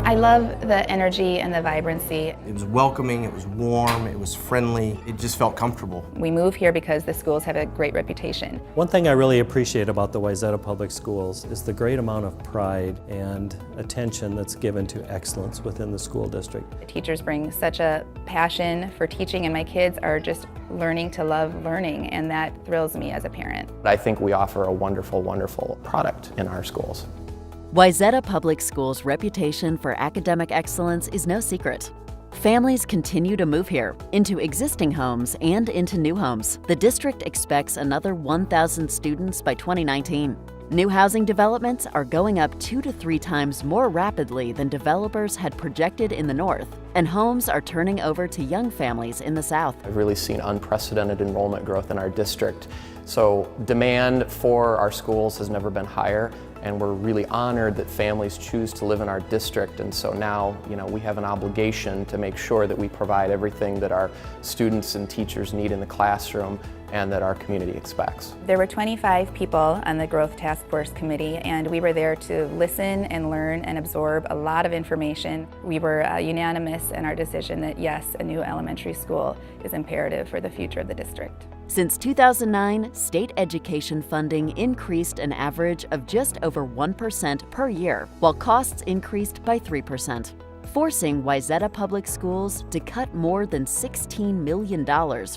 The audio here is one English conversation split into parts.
I love the energy and the vibrancy. It was welcoming, it was warm, it was friendly, it just felt comfortable. We move here because the schools have a great reputation. One thing I really appreciate about the Wayzata Public Schools is the great amount of pride and attention that's given to excellence within the school district. The teachers bring such a passion for teaching, and my kids are just learning to love learning, and that thrills me as a parent. I think we offer a wonderful, wonderful product in our schools. Wayzata Public Schools' reputation for academic excellence is no secret. Families continue to move here, into existing homes and into new homes. The district expects another 1,000 students by 2019. New housing developments are going up 2 to 3 times more rapidly than developers had projected in the north, and homes are turning over to young families in the south. I've really seen unprecedented enrollment growth in our district. So demand for our schools has never been higher, and we're really honored that families choose to live in our district. And so now, we have an obligation to make sure that we provide everything that our students and teachers need in the classroom and that our community expects. There were 25 people on the Growth Task Force Committee, and we were there to listen and learn and absorb a lot of information. We were unanimous in our decision that yes, a new elementary school is imperative for the future of the district. Since 2009, state education funding increased an average of just over 1% per year, while costs increased by 3%. Forcing Wayzata Public Schools to cut more than $16 million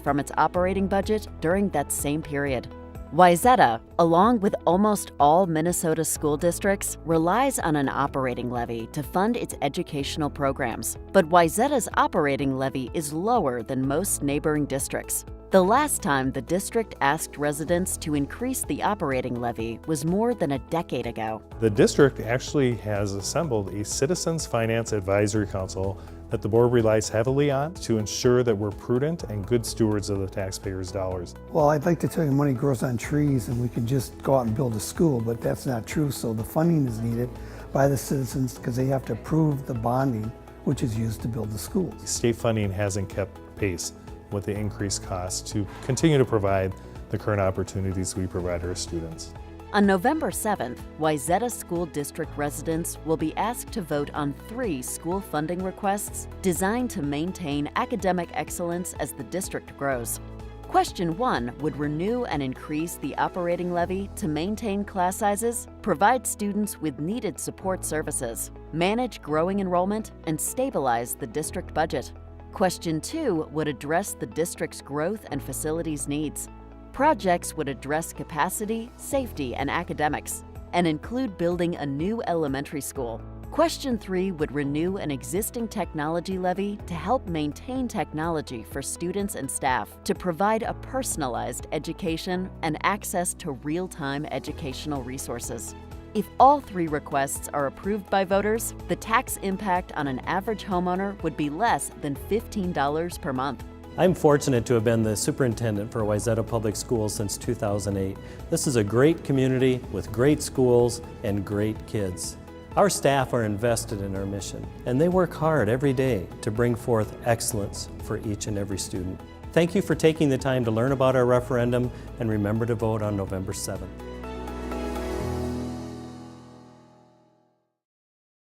from its operating budget during that same period. Wayzata, along with almost all Minnesota school districts, relies on an operating levy to fund its educational programs. But Wayzata's operating levy is lower than most neighboring districts. The last time the district asked residents to increase the operating levy was more than a decade ago. The district actually has assembled a Citizens Finance Advisory Council that the board relies heavily on to ensure that we're prudent and good stewards of the taxpayers' dollars. Well, I'd like to tell you money grows on trees and we can just go out and build a school, but that's not true. So the funding is needed by the citizens because they have to approve the bonding which is used to build the schools. State funding hasn't kept pace with the increased costs to continue to provide the current opportunities we provide our students. On November 7th, Wayzata School District residents will be asked to vote on 3 school funding requests designed to maintain academic excellence as the district grows. Question 1 would renew and increase the operating levy to maintain class sizes, provide students with needed support services, manage growing enrollment, and stabilize the district budget. Question 2 would address the district's growth and facilities needs. Projects would address capacity, safety, and academics, and include building a new elementary school. Question 3 would renew an existing technology levy to help maintain technology for students and staff to provide a personalized education and access to real-time educational resources. If all 3 requests are approved by voters, the tax impact on an average homeowner would be less than $15 per month. I'm fortunate to have been the superintendent for Wayzata Public Schools since 2008. This is a great community with great schools and great kids. Our staff are invested in our mission, and they work hard every day to bring forth excellence for each and every student. Thank you for taking the time to learn about our referendum, and remember to vote on November 7th.